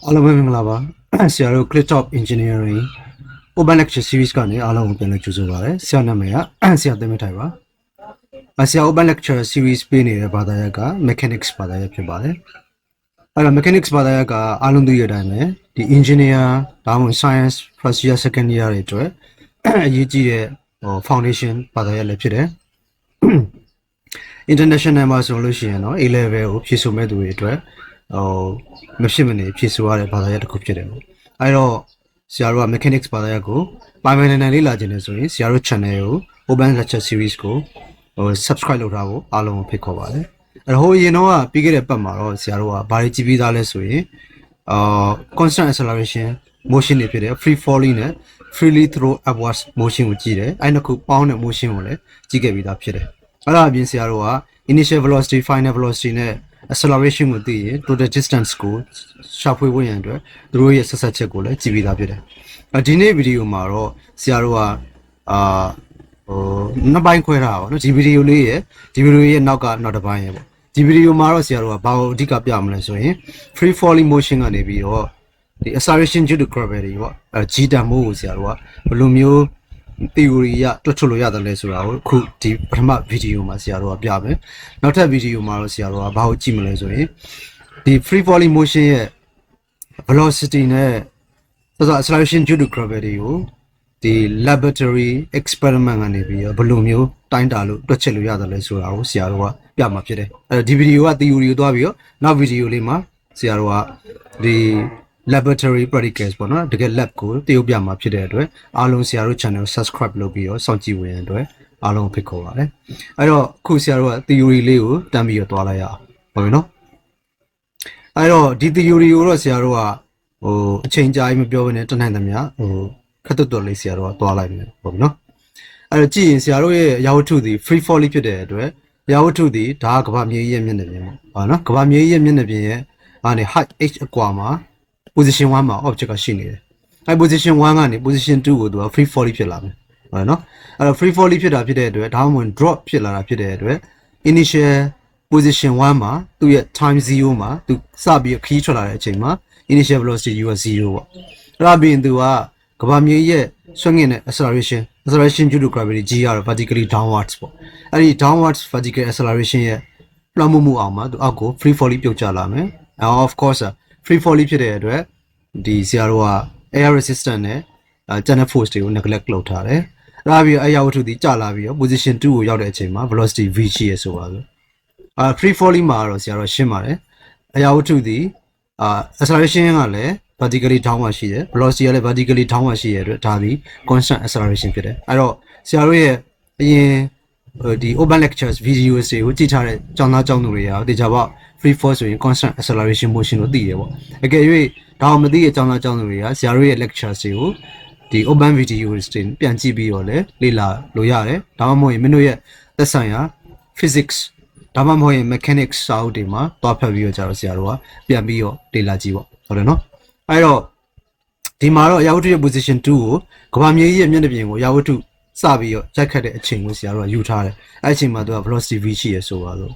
အားလုံးပဲမင်္ဂလာပါဆရာတို့ Click Top Engineering Open Lecture Series ကနေအားလုံးကိုပြန်လည်ကြိုဆိုပါရစေဆရာနာမည်ကဆရာသိမ်းမထိုင်ပါဆရာ Open Lecture Series ပေးနေတဲ့ဘာသာရပ်က Mechanics ဘာသာရပ်ဖြစ်ပါတယ်အဲ့တော့ Mechanics ဘာသာရပ်ကအားလုံးသိရတဲ့အတိုင်းပဲဒီ Engineer ဒါမှမဟုတ် Science First Year Second Year တွေအတွက်အရေးကြီးတဲ့Foundation ဘာသာရပ်လည်းဖြစ်တယ် International မှာဆိုလို့ရှိရင်တော့ A Level ကိုဖြည့်ဆို့မဲ့သူတွေအတွက်မဖြစ်မနေဖြည့်ဆို့ရတဲ့ဘာသာရပ်တစ်ခုဖြစ်တယ်ပေါ့အဲ့တော့ဆရာတို့က mechanics ဘာသာရပ်ကိုပိုင်ပိုင်နိုင်နိုင်လေးလာခြင်းနဲ့ဆိုရင်ဆရာတို့ channel ကို open lecture series ကိုsubscribe လုပ်ထားဖို့အားလုံးကိုဖိတ်ခေါ်ပါတယ်အဲ့တော့ဟိုရင်တော့ပြီးခဲ့တဲ့ပတ်မှာတော့ဆရာတို့ကဘာတွေကြည့်ပြီးသားလဲဆိုရင်constant acceleration motion တွေဖြစ်တယ် free falling နဲ့ freely throw upwards motion ကိုကြည့်တယ်အဲ့နှစ်ခုပေါင်းတဲ့ motion ကိုလည်းကြည့်ခဲ့ပြီးသားဖြစ်တယ်အဲ့ဒါအပြင်ဆရာတို့က initial velocity final velocity နဲ့ acceleration ကိုသိရင် total distance ကိုရှာဖွေဖို့ရန်အတွက်သူတို့ရဲ့ဆက်ဆက်ချက်ကိုလည်းကြည့်ပြီးသားဖြစ်တယ်ဒီနေ့ဗီဒီယိုမှာတော့ဆရာတို့ကနှစ်ပိုင်းခွဲထားပါတော့ဒီဗီဒီယိုလေးရဲ့ဒီဗီဒီယိုရဲ့နောက်ကနောက်တစ်ပိုင်းရဲ့ပေါ့ဒီဗီဒီယိုမှာတော့ဆရာတို့ကဘာကိုအဓိကပြမလဲဆိုရင် free falling motion ကနေပြီးတော့ဒီ acceleration due to gravity ပေါ့G တန်မိုးကိုဆရာတို့ကဘယ်လိုမျိုး theory ရတွက်ထုတ်လို့ရတယ်လဲဆိုတာကိုအခုဒီပထမဗီဒီယိုမှာဆရာတို့ကပြမယ်နောက်ထပ်ဗီဒီယိုမှာတော့ဆရာတို့ကဘာကိုကြည့်မလဲဆိုရင်ဒီ free falling motion ရဲ့ velocity နဲ့ဆိုတော့ acceleration due to gravity ကိုဒီ laboratory experiment ကနေပြီးတော့ဘယ်လိုမျိုးတိုင်းတာလို့တွက်ချက်လို့ရတယ်လဲဆိုတာကိုဆရာတို့ကပြမှာဖြစ်တယ်အဲဒီဗီဒီယိုက theory ကိုသွားပြီးတော့နောက်ဗီဒီယိုလေးမှာဆရာတို့ကဒီ laboratory practicals ပေါ့နော်တကယ် lab ကိုတရုပ်ပြမှာဖြစ်တဲ့အတွက်အားလုံးဆရာတို့ channel subscribe လုပ်ပြီးတော့စောင့်ကြည့်ဝင်ရတဲ့အတွက်အားလုံးဖိတ်ခေါ်ပါတယ်အဲ့တော့အခုဆရာတို့က theory လေးကိုတန်းပြီးတော့သွားလိုက်ရအောင်ဟုတ်ပြီနော်အဲ့တော့ဒီ theory ကိုတော့ဆရာတို့ကအချိန်ကြာကြီးမပြောဘဲနဲ့တနိုင်သမျှခက်တွတ်တော်လေးဆရာတို့ကသွားလိုက်မယ်ဟုတ်ပြီနော်အဲ့တော့ကြည့်ရင်ဆရာတို့ရဲ့ရာဝတ္ထုသည် free fall လေးဖြစ်တဲ့အတွက်ရာဝတ္ထုသည်ဒါကကမ္ဘာမြေကြီးရဲ့မျက်နှာပြင်ပေါ့ဟုတ်နော်ကမ္ဘာမြေကြီးရဲ့မျက်နှာပြင်ရဲ့အနေ height h အကွာမှာposition 1မှာ object ကရှိနေတယ်။အဲ position 1ကနေ position 2ကိုသူက free fall ဖြစ်လာမယ်။ဟုတ်နော်။အဲ့တော့ free fall ဖြစ်တာဖြစ်တဲ့အတွက်ဒါမှမဟုတ် drop ဖြစ်လာတာဖြစ်တဲ့အတွက် initial position 1မှာသူ့ရဲ့ time 0မှာသူစပြီးခီးထွက်လာတဲ့အချိန်မှာ initial velocity u က0ပေါ့။အဲ့ဒါပြီးရင်သူကကမ္ဘာမြေရဲ့ဆွဲငင်တဲ့ acceleration due to gravity g ရတော့ vertically downwards ပေါ့။အဲ့ဒီ downwards vertical acceleration ရဲ့လွှမ်းမိုးမှုအောင်မှာသူအောက်ကို free fall ပြုတ်ကျလာမယ်။ of course free fall ဖြစ်တဲ့အတွက်ဒီဆရာတို့က air resistance နဲ့channel force တွေကို neglect လုပ်ထားတယ်။ဒါပြီးအရာဝတ္ထုဒီကျလာပြီးတော့ position 2ကိုရောက်တဲ့အချိန်မှာ velocity v ရှိရဆိုပါဆို။ free falling မှာတော့ဆရာတို့ရှင်းပါတယ်။အရာဝတ္ထုဒီacceleration ကလည်း vertically downward ရှိတယ် velocity ကလည်း vertically downward ရှိရတဲ့အတွက်ဒါဒီ constant acceleration ဖြစ်တယ်။အဲ့တော့ဆရာတို့ရဲ့အရင်ဒီ open lectures videos တွေကိုကြည့်ထားတဲ့ကျောင်းသားကျောင်းသူတွေရောတေချာပေါ့ free fall ဆိုရင် constant acceleration motion ကိုသိရပေါ့အကယ်၍ဒါမှမသိတဲ့ကျောင်းသားကျောင်းသူတွေကဆရာတို့ရဲ့ lectures တွေကိုဒီ open videos တွေပြန်ကြည့်ပြီးတော့လည်းလေ့လာလို့ရတယ်ဒါမှမဟုတ်ရင်မင်းတို့ရဲ့သက်ဆိုင်ရာ physics ဒါမှမဟုတ်ရင် mechanics စာအုပ်တွေမှာတွားဖတ်ပြီးတော့ကြတော့ဆရာတို့ကပြန်ပြီးတော့လေ့လာကြည့်ပေါ့ဟုတ်တယ်နော်အဲ့တော့ဒီမှာတော့အရာဝတ္ထုရဲ့ position 2ကိုကမ္ဘာမြေကြီးရဲ့မျက်နှာပြင်ကိုအရာဝတ္ထုစပြီးတော့ရိုက်ခတ်တဲ့အချိန်ကိုဆရာတို့ကယူထားတယ်အဲ့အချိန်မှာသူက velocity v ရှိရဆိုပါလို့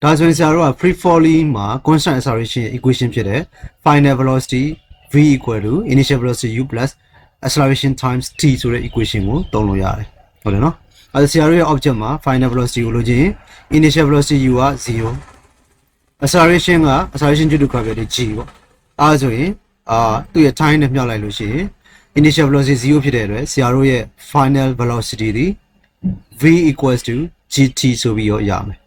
ဒါဆိုရင်ဆရာတို့က free falling မှာ constant acceleration ရဲ့ equation ဖြစ်တဲ့ final velocity v equal to initial velocity u plus acceleration times t ဆိုတဲ့ equation ကိုသုံးလို့ရတယ်ဟုတ်တယ်နော်အဲ့ဆရာတို့ရဲ့ object မှာ final velocity ကိုလိုချင် initial velocity u က0 acceleration က acceleration due to gravity g ပေါ့အဲ့ဆိုရင်သူ့ရဲ့ time နဲ့မြှောက်လိုက်လို့ရှိရင် initial velocity 0ဖြစ်တဲ့အတွက်ဆရာတို့ရဲ့ final velocity ဒီ v equals to gt ဆိုပြီးတော့ရမယ်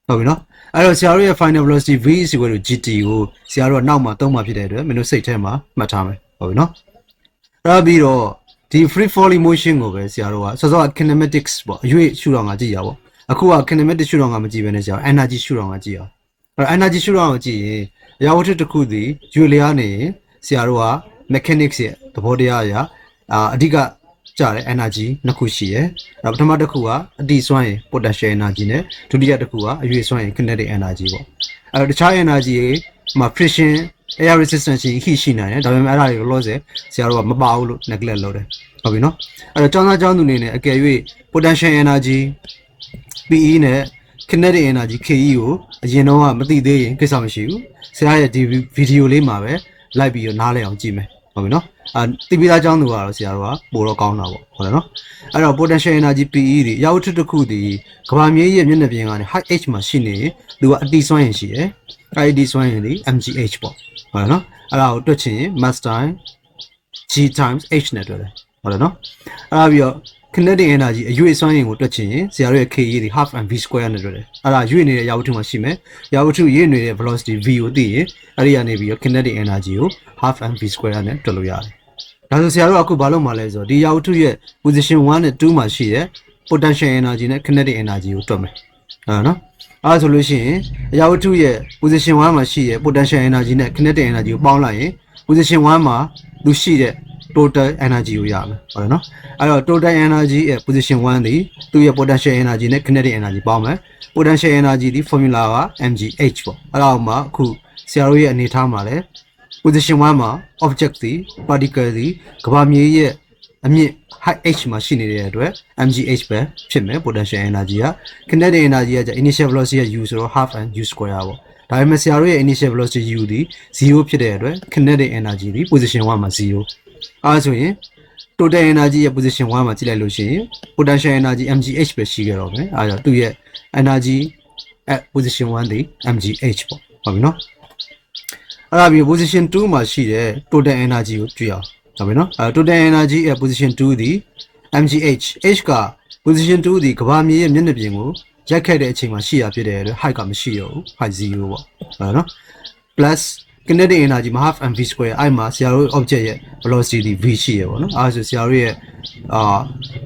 ဟုတ်ပြီနော်အဲ့တော့ဆရာတို့ရဲ့ final velocity v is equal to gt ကိုဆရာတို့ကနောက်မှာသုံးမှာဖြစ်တဲ့အတွက်မင်းတို့စိတ်ထဲမှာမှတ်ထားမယ်ဟုတ်ပြီနော်အဲ့ဒါပြီးတော့ဒီ free falling motion ကိုပဲဆရာတို့ကစောစော kinematics ပေါ့အရွေ့ရှုထောင့်ကကြည့်ရပါအခုက kinetic ရှုထောင့်ကမကြည့်ဘဲနဲ့ဆရာ energy ရှုထောင့်ကကြည့်ရအဲ့ energy ရှုထောင့်ကိုကြည့်ရင်အရာဝတ္ထုတစ်ခုသည်ရွေလျားနေရင်ဆရာတို့က mechanics ရဲ့သဘောတရားအရာအဓိကကျတဲ့ energy နှစ်ခုရှိရယ်။ပထမတစ်ခုကအတိစွမ်းရင် potential energy နဲ့ဒုတိယတစ်ခုကအရွေ့စွမ်းရင် kinetic energy ပေါ့။အဲ့တော့တခြား energy တွေမှာ friction air resistance ရှိနိုင်တယ်။ဒါပေမဲ့အဲ့ဒါတွေကိုလောဆယ်ဆရာတို့ကမပါဘူးလို့ neglect လုပ်တယ်။ဟုတ်ပြီနော်။အဲ့တော့ကျောင်းသားကျောင်းသူတွေနဲ့အကယ်၍ potential energy PE နဲ့ kinetic energy KE ကိုအရင်တော့မသိသေးရင်ကိစ္စမရှိဘူးဆရာရဲ့ဒီဗီဒီယိုလေးမှာပဲလိုက်ပြီးတော့နားလည်အောင်ကြည့်မယ်ဟုတ်ပြီနော်တိပိသားအကြောင်းသူကတော့ဆရာတို့ကပိုတော့ကောင်းတာပေါ့ဟုတ်တယ်နော်အဲ့တော့ potential energy PE တွေအရာဝတ္ထုတစ်ခုဒီကဘာမြေရဲ့မျက်နှာပြင်ကနေ high h မှာရှိနေရင်သူကအတိစွမ်းရင်ရှိတယ်အဲ့ဒီစွမ်းရင်ဒီ mgh ပေါ့ဟုတ်တယ်နော်အဲ့ဒါကိုတွက်ချင်ရင် mass time g times h နဲ့တွက်တယ်ဟုတ်တယ်နော်အဲ့ဒါပြီးတော့ kinetic energy အရွေ့စွမ်းရင်ကိုတွက်ချင်ရင်ဆရာတို့ရဲ့ KE တွေ half mv square နဲ့တွက်တယ်အဲ့ဒါရွေ့နေတဲ့အရာဝတ္ထုမှာရှိမယ်အရာဝတ္ထုရွေ့နေတဲ့ velocity v ကိုသိရင်အဲ့ဒီကနေပြီးတော့ kinetic energy ကို half mv square နဲ့တွက်လို့ရတယ်ဒါဆိုဆရာတို့အခုဘာလုပ်မှာလဲဆိုတော့ဒီအရာဝတ္ထုရဲ့ position 1နဲ့2မှာရှိတဲ့ potential energy နဲ့ kinetic energy ကိုတွက်မယ်ဟုတ်နော်အဲ့ဒါဆိုလို့ရှိရင်အရာဝတ္ထုရဲ့ position 1မှာရှိတဲ့ potential energy နဲ့ kinetic energy ကိုပေါင်းလိုက်ရင် position 1မှာသူရှိတဲ့ total energy ကိုရမယ်ဟုတ်တယ်နော်အဲ့တော့ total energy ရဲ့ position 1ဒီသူ့ရဲ့ potential energy နဲ့ kinetic energy ပေါင်းမယ် potential energy ဒီ formula က mgh ပေါ့အဲ့ဒါမှအခုဆရာတို့ရဲ့အနေထားမှာလဲ position 1မှာ object ဒီ particle ဒီကဘာမြေရဲ့အမြင့် height h မှာရှိနေတဲ့အတွက် mgh ပဲဖြစ်မယ် potential energy က kinetic energy က initial velocity က u ဆိုတော့ half and u square ပေါ့ဒါပေမဲ့ဆရာတို့ရဲ့ initial velocity u ဒီ0ဖြစ်တဲ့အတွက် kinetic energy ဒီ position 1မှာ0အဲဆိုရင် total energy ရဲ့ position 1မှာကြည့်လိုက်လို့ရှိရင် potential energy mgh ပဲရှိကြတော့မယ်အဲဒါသူ့ရဲ့ energy at position 1ဒီ mgh ပေါ့ဟုတ်ပြီနော်အဲ့ဒါပြီး position 2မှာရှိတဲ့ total energy ကိုကြည့်အောင်ဟုတ်ပြီနော်total energy at position 2ဒီ mgh h က position 2ဒီကဘာမြေရဲ့မျက်နှာပြင်ကိုရိုက်ခဲ့တဲ့အချိန်မှာရှိရဖြစ်တဲ့အတွက် height ကမရှိရဘူး height 0ပေါ့ဟုတ်နော် plus kinetic energy မှာ half mv square အဲ့မှာဆရာတို့ object ရဲ့ velocity v ရှိရပေါ့နော်အဲ့ဒါဆိုဆရာတို့ရဲ့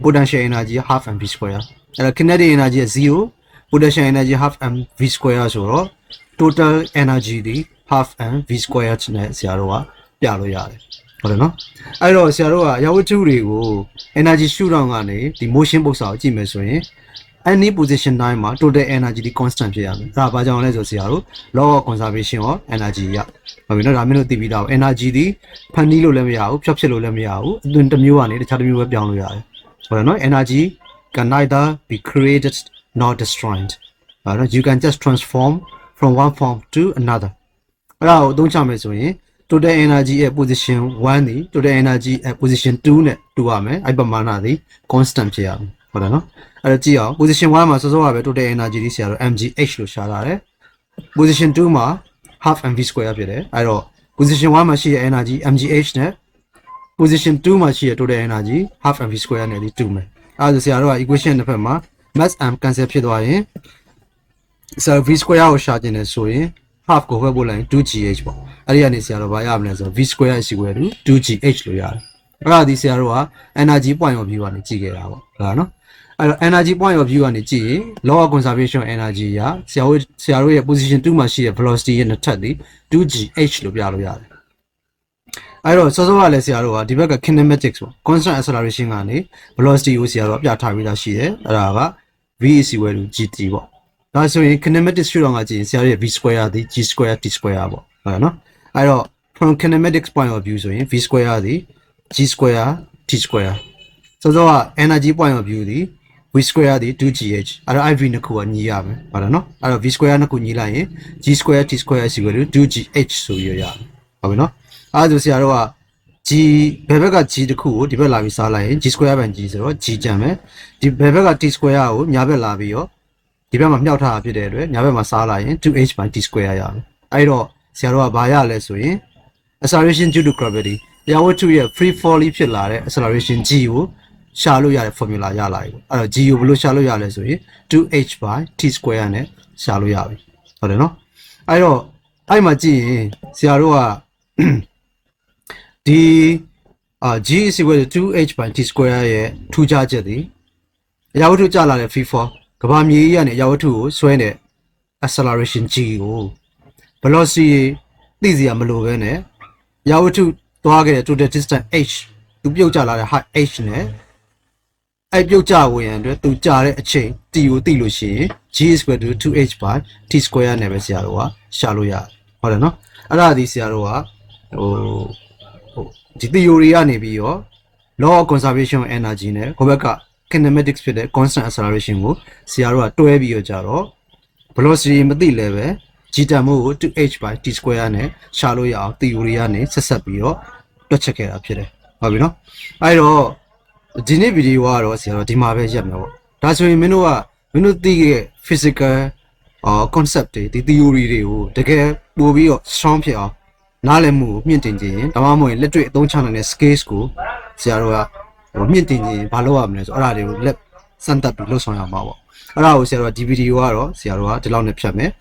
potential energy half mv square အဲ့တော့ kinetic energy က0 potential energy half mv square ဆိုတော့ total energy ဒီ half mv square နဲ့ဆရာတို့ကပြလို့ရတယ်ဟုတ်တယ်နော်အဲ့တော့ဆရာတို့ကအရာဝတ္ထုတွေကို energy shoot down ကနေဒီ motion ပုံစံကိုကြည့်မယ်ဆိုရင် any position တိုင်းမှာ total energy ဒီ constant ဖြစ်ရမယ်အဲ့ဒါဘာကြောင့်လဲဆိုဆရာတို့ law of conservation of energy ရဟုတ်ပြီနော်ဒါမျိုးလို့သိပြီးတော့ energy ဒီဖန်တီးလို့လည်းမရဘူးဖြတ်ဖြစ်လို့လည်းမရဘူးအသွင်တစ်မျိုးကနေတခြားတစ်မျိုးပဲပြောင်းလို့ရတယ်ဟုတ်တယ်နော် energy can neither be created nor destroyed you can just transform from one form to another အဲ့ဒါကိုအသုံးချမယ်ဆိုရင် total energy ရဲ့ position 1ဒီ total energy ရဲ့ position 2နဲ့တူရမယ်အဲ့ပမာဏဒီ constant ဖြစ်ရမယ်ဟုတ်တယ်နော်အဲ့တော့ကြည့်အောင် position 1မှာစောစောကပဲ total energy ဒီဆရာတို့ mgh လို့ရှာထားတယ် position 2မှာ half mv square ဖြစ်တယ်အဲ့တော့ position 1မှာရှိတဲ့ energy mgh နဲ့ position 2မှာရှိတဲ့ total energy half mv square နဲ့ဒီတူမယ်အဲ့ဒါဆိုဆရာတို့က equation တစ်ဖက်မှာ mass m cancel ဖြစ်သွားရင်ဆရာ v square ကိုရှာကျင်တယ်ဆိုရင် half ကိုပဲပို့လိုက်ရင် 2gh ပေါ့အဲ့ဒီကနေဆရာတို့ဘာရမလဲဆိုတော့ v square is equal to 2gh လို့ရတယ်အဲ့ဒါဒီဆရာတို့က energy point of view ကနေကြည့်ခဲ့တာပေါ့ဟုတ်လားနော်အဲ့တော့ energy point of view ကနေကြည့်ရင် law of conservation energy ရဆရာတို့ရဲ့ position 2မှာရှိတဲ့ velocity ရဲ့နှစ်ထပ်ဒီ 2gh လို့ပြလို့ရတယ်အဲ့တော့စောစောကလည်းဆရာတို့ကဒီဘက်က kinematics ပေါ့ constant acceleration ကနေ velocity ကိုဆရာတို့ကပြထားပြီးသားရှိတယ်အဲ့ဒါက v is equal to gt ပေါ့ဒါဆိုရင် kinematics ရှုထောင့်ကကြည့်ရင်ဆရာတို့ရဲ့ v square ဒီ g square t square ပေါ့ဟုတ်နော်အဲ့တော့ from kinematics point of view ဆိုရင် v square ဒီ g square t square စောစောက energy point of view ဒီ v square ဒီ 2gh အဲ့တော့ iv နှစ်ခုကညီရမယ်ဟုတ်တယ်နော်အဲ့တော့ v square နှစ်ခုညီလိုက်ရင် g square t square is equal to 2gh ဆိုရရတယ်ဟုတ်ပြီနော်အဲ့ဒါဆိုဆရာတို့က g ဘယ်ဘက်က g တစ်ခုကိုဒီဘက်လာပြီးစားလိုက်ရင် g square ဘန် g ဆိုတော့ g ကျန်မယ်ဒီဘယ်ဘက်က t square ကိုညာဘက်လာပြီးတော့ဒီဘက်မှာမြှောက်ထားတာဖြစ်တဲ့အတွက်ညာဘက်မှာစားလိုက်ရင် 2h by t square ရမယ်အဲ့တော့ဆရာတို့ကဘာရလဲဆိုရင် acceleration due to gravity အရာဝတ္ထုရဲ့ free falling ဖြစ်လာတဲ့ acceleration g ကိုရှာလို့ရတဲ့ formula ရလာပြီအဲ့တော့ g ကိုဘယ်လိုရှာလို့ရလဲဆိုရင် 2h by t square နဲ့ရှာလို့ရပြီဟုတ်တယ်နော်အဲ့တော့အဲ့မှာကြည့်ရင်ဆရာတို့ကဒီg is equal to 2h by t square ရဲ့ထူးခြားချက်ဒီအရာဝတ္ထုကျလာတဲ့ free fall ကဘာမြေကြီးကနေအရာဝတ္ထုကိုဆွဲတဲ့ acceleration g ကို velocity သိစရာမလိုဘဲနဲ့အရာဝတ္ထုသွားခဲ့တဲ့ total distance h သူပြုတ်ကျလာတဲ့ height h နဲ့အဲ့ပြုတ်ကျဝင်ရန်အတွက်သူကျတဲ့အချိန် t ကိုသိလို့ရှိရင် g is equal to 2h by t square နဲ့ပဲဆရာတို့ကရှာလို့ရတယ်ဟုတ်တယ်နော်အဲ့ဒါဒီဆရာတို့ကဒီ theory ကနေပြီးတော့ law of conservation of energy နဲ့ဟိုဘက်က kinematics ဖြစ်တဲ့ constant acceleration ကိုဆရာတို့ကတွဲပြီးတော့ကြတော့ velocity မသိလည်းပဲ g တန်မို့ကို 2h by t square နဲ့ရှာလို့ရအောင် theory ကနေဆက်ဆက်ပြီးတော့တွက်ချက်ခဲ့တာဖြစ်တယ်ဟုတ်ပြီနော်အဲ့တော့ဒီနေ့ဗီဒီယိုကတော့ဆရာတို့ဒီမှာပဲရက်မယ်ပေါ့ဒါဆိုရင်မင်းတို့သိခဲ့ physical concept တွေဒီ theory တွေကိုတကယ်ပို့ပြီးတော့ strong ဖြစ်အောင်နားလည်မှုကိုမြင့်တင်ခြင်းဒါမှမဟုတ်လက်တွေ့အသုံးချနိုင်တဲ့ skills ကိုဆရာတို့ကမြင့်တင်ခြင်းဘာလုပ်ရမလဲဆိုအဲ့ဒါတွေကိုလက်စမ်းသပ်ပြီးလုပ်ဆောင်ရမှာပေါ့အဲ့ဒါကိုဆရာတို့ကဒီဗီဒီယိုကတော့ဆရာတို့ကဒီလောက်နဲ့ဖြတ်မယ်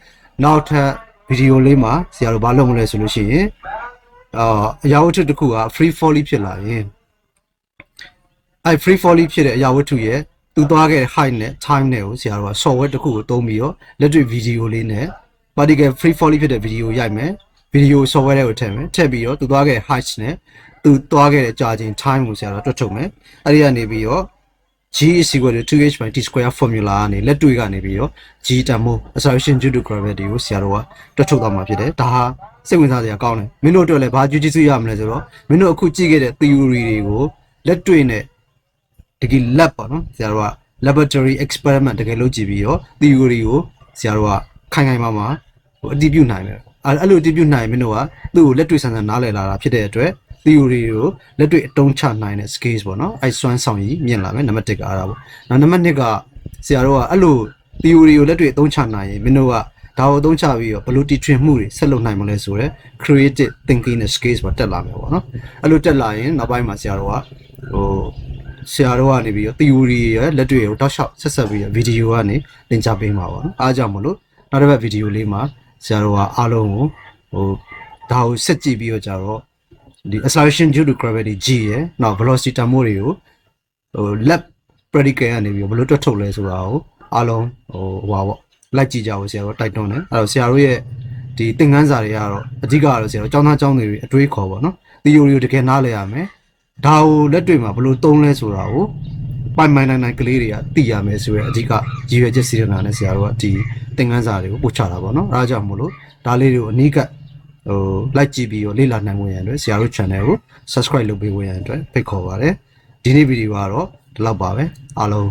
နောက်ထပ်ဗီဒီယိုလေးမှာဆရာတို့ဘာလုပ်မလဲဆိုလို့ရှိရင်အရာဝတ္ထုတစ်ခုက free fall ဖြစ်လာရင်အဲ့ free fall ဖြစ်တဲ့အရာဝတ္ထုရဲ့သူသွားခဲ့တဲ့ height နဲ့ time နဲ့ကိုဆရာတို့က software တစ်ခုကိုသုံးပြီးတော့လက်တွေ့ဗီဒီယိုလေးနဲ့ particle free fall ဖြစ်တဲ့ဗီဒီယိုရိုက်မယ်ဗီဒီယို software တွေကိုထည့်မယ်ထည့်ပြီးတော့သူသွားခဲ့တဲ့ height နဲ့သူသွားခဲ့တဲ့ကြာချိန် time ကိုဆရာတို့တွက်ထုတ်မယ်အဲ့ဒီကနေပြီးတော့ g is equal to 2h by t square formula ကနေလက်တွေ့ကနေပြီးတော့ g တန်မို့ acceleration due to gravity ကိုဆရာတို့ကတွက်ထုတ်သွားမှာဖြစ်တယ်ဒါဟာစိတ်ဝင်စားစရာကောင်းတယ်မင်းတို့အတွက်လည်းဘာကြည့်ကြည့်ရမလဲဆိုတော့မင်းတို့အခုကြည့်ခဲ့တဲ့ theory တွေကိုလက်တွေ့နဲ့တကယ် lab ပေါ့နော်ဆရာတို့က laboratory experiment တကယ်လုပ်ကြည့်ပြီးတော့ theory ကိုဆရာတို့ကခိုင်မာမာအတည်ပြုနိုင်တယ်အဲ့လိုအတည်ပြုနိုင်မင်းတို့ကသူ့ကိုလက်တွေ့ဆန်းဆန်းနားလည်လာတာဖြစ်တဲ့အတွက် theory ကိုလက်တွေ့အသုံးချနိုင်တဲ့ skills ပေါ့နော်အဲ့စွမ်းဆောင်ရည်မြင့်လာမယ်နံပါတ်1ကအဲ့ဒါပေါ့နောက်နံပါတ်2ကဆရာတို့ကအဲ့လို theory ကိုလက်တွေ့အသုံးချနိုင်ရင်မင်းတို့ကဒါကိုအသုံးချပြီးတော့ဘယ်လိုတီထွင်မှုတွေဆက်လုပ်နိုင်မလဲဆိုတော့ creative thinking နဲ့ skills ပေါ့တက်လာမယ်ပေါ့နော်အဲ့လိုတက်လာရင်နောက်ပိုင်းမှာဆရာတို့ကဆရာတို့ကနေပြီးတော့ theory ရဲ့လက်တွေ့ကိုတောက်လျှောက်ဆက်ဆက်ပြီးတော့ video ကနေသင်ကြားပေးမှာပေါ့နော်အားကြောင့်မလို့နောက်တစ်ပတ် video လေးမှာဆရာတို့ကအားလုံးကိုဒါကိုဆက်ကြည့်ပြီးတော့ကြတော့ဒီ acceleration due to gravity g ရဲ့နောက် velocity တန်ဖိုးတွေကိုlab practical ကနေပြီးတော့ဘယ်လိုတွက်ထုတ်လဲဆိုတာကိုအားလုံးပေါ့လိုက်ကြည့်ကြအောင်ဆရာတို့တိုက်တွန်းတယ်အဲ့တော့ဆရာတို့ရဲ့ဒီသင်ခန်းစာတွေကတော့အဓိကတော့ဆရာတို့ကျောင်းသားကျောင်းသူတွေအတွေးခေါ်ပေါ့နော် theory ကိုတကယ်နားလည်ရမယ်ဒါကိုလက်တွေ့မှာဘယ်လိုသုံးလဲဆိုတာကိုပိုင်နိုင်ကလေးတွေကသိရမယ်ဆိုရယ်အဓိကရည်ရွယ်ချက်စီရနာနဲ့ဆရာတို့ကဒီသင်ခန်းစာတွေကိုပို့ချတာပေါ့နော်အားကြောင့်မို့လို့ဒါလေးတွေကိုအနည်းကလိုက်ကြည့်ပြီးတော့လေ့လာနိုင်ဝင်ရန်အတွက်ဆရာတို့ channel ကို subscribe လုပ်ပေးဝင်ရန်အတွက်ဖိတ်ခေါ်ပါတယ်ဒီနေ့ဗီဒီယိုကတော့ဒီလောက်ပါပဲအားလုံး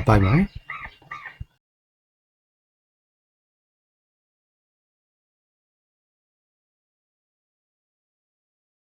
bye bye